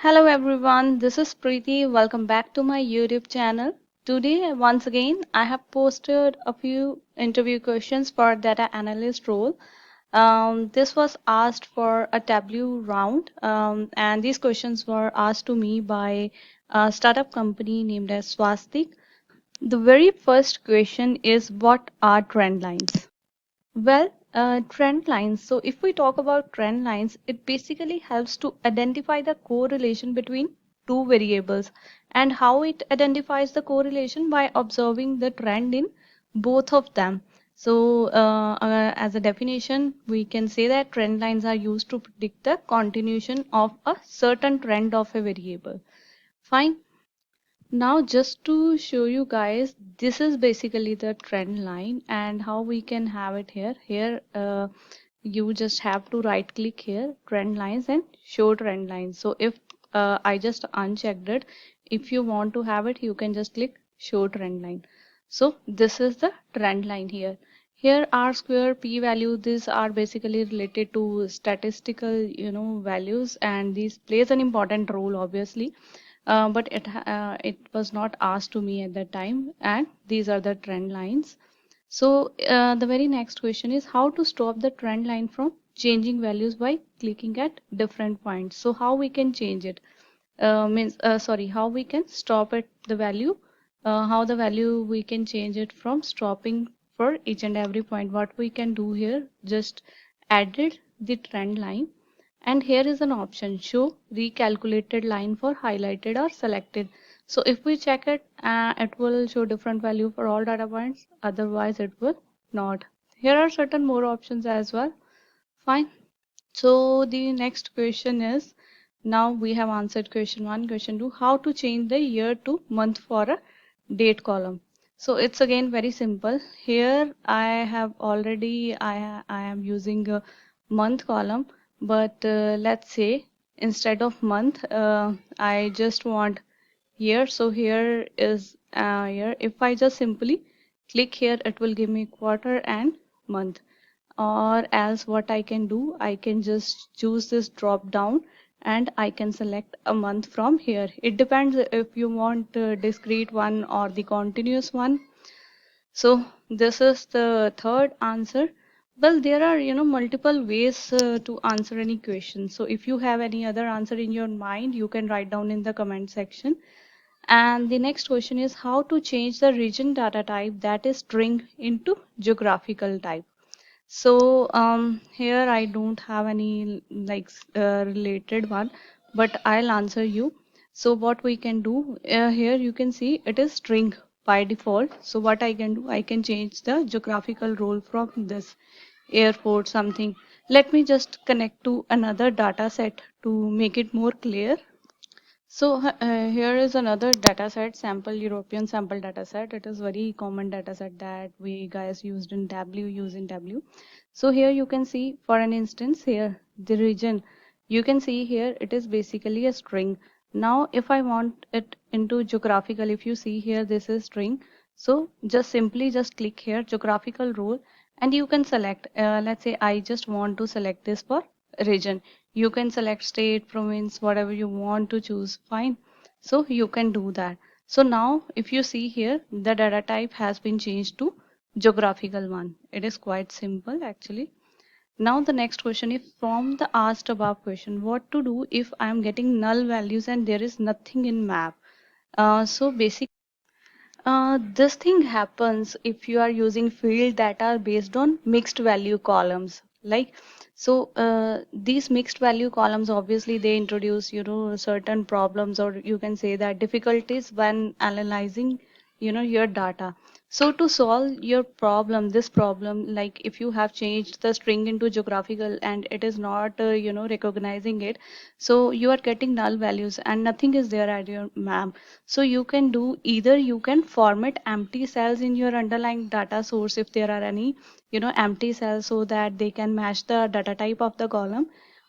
Hello everyone, this is Preeti. Welcome back to my YouTube channel. Today, once again, I have posted a few interview questions for data analyst role. This was asked for a Tableau round, and these questions were asked to me by a startup company named as Swastik. The very first question is, what are trend lines? Trend lines. So if we talk about trend lines, it basically helps to identify the correlation between two variables. And how it identifies the correlation? By observing the trend in both of them. So as a definition, we can say that trend lines are used to predict the continuation of a certain trend of a variable. Fine. Now, just to show you guys, this is basically the trend line and how we can have it here. You just have to right click here, trend lines, and show trend lines. So if I just unchecked it, if you want to have it, you can just click show trend line. So this is the trend line here. Here R square, p value, these are basically related to statistical, values, and these plays an important role obviously, but it was not asked to me at that time, and these are the trend lines. So the very next question is how to stop the trend line from changing values by clicking at different points. So how we can change it, how we can stop at the value, how the value we can change it from stopping for each and every point. What we can do here, just added the trend line, and here is an option, show recalculated line for highlighted or selected. So if we check it, it will show different value for all data points, otherwise it will not. Here are certain more options as well. Fine. So the next question is, now we have answered question 1, question 2, how to change the year to month for a date column. So it's again very simple. Here I have already, I am using a month column, but let's say instead of month, I just want year. So here is year. If I just simply click here, it will give me quarter and month. Or else what I can do, I can just choose this drop down and I can select a month from here. It depends if you want discrete one or the continuous one. So this is the third answer. Well, there are, multiple ways to answer any question. So if you have any other answer in your mind, you can write down in the comment section. And the next question is how to change the region data type, that is string, into geographical type. So here I don't have any like related one, but I'll answer you. So what we can do, here you can see it is string by default. So what I can do, I can change the geographical role from this airport something. Let me just connect to another data set to make it more clear. So here is another data set, sample European sample data set. It is very common data set that we guys used in Tableau. So here you can see, for an instance, here the region, you can see here it is basically a string. Now if I want it into geographical, if you see here this is string, so just simply just click here geographical role and you can select, let's say I just want to select this for region. You can select state, province, whatever you want to choose, fine. So you can do that. So now if you see here, the data type has been changed to geographical one. It is quite simple actually. Now the next question is from the asked above question, what to do if I am getting null values and there is nothing in map. So basically this thing happens if you are using field that are based on mixed value columns. Like, so these mixed value columns, obviously they introduce, certain problems, or you can say that difficulties when analyzing, your data. So to solve your problem, this problem, like if you have changed the string into geographical and it is not, recognizing it, so you are getting null values and nothing is there at your map. So you can do either, you can format empty cells in your underlying data source if there are any, empty cells, so that they can match the data type of the column.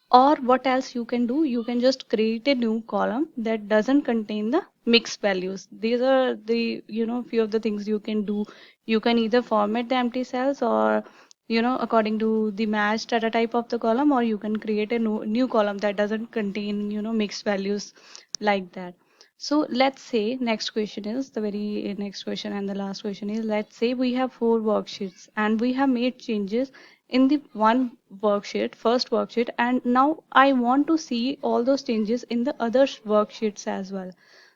Or what else you can do, you can just create a new column that doesn't contain the mixed values. These are the, few of the things you can do. You can either format the empty cells, or according to the match data type of the column, or you can create a new column that doesn't contain, mixed values like that. So let's say next question is the very next question, and the last question is, let's say we have 4 worksheets and we have made changes in the one worksheet, first worksheet, and now I want to see all those changes in the other worksheets as well.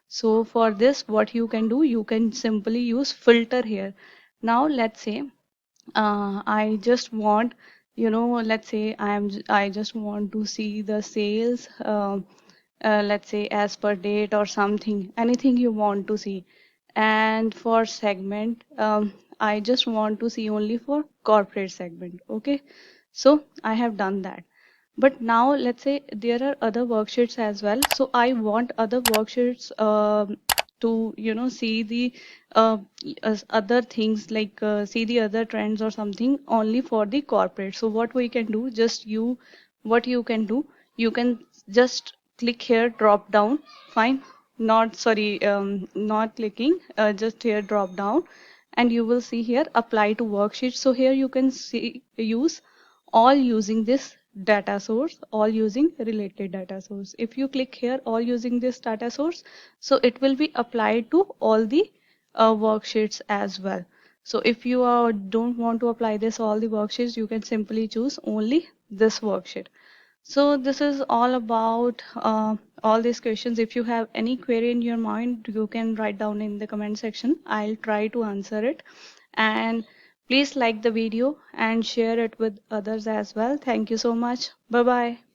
So for this, what you can do, you can simply use filter here. Now let's say I just want, let's say I just want to see the sales, let's say as per date or something, anything you want to see. And for segment, I just want to see only for corporate segment. Okay, so I have done that. But now let's say there are other worksheets as well. So I want other worksheets to see the uh, other things, like see the other trends or something only for the corporate. So what we can do, what you can do, you can just click here, drop down. Fine, not sorry, not clicking, just here drop down, and you will see here apply to worksheet. So here you can see use all using this data source, all using related data source. If you click here all using this data source, so it will be applied to all the worksheets as well. So if you don't want to apply this all the worksheets, you can simply choose only this worksheet. So this is all about all these questions. If you have any query in your mind, you can write down in the comment section. I'll try to answer it. And please like the video and share it with others as well. Thank you so much. Bye bye.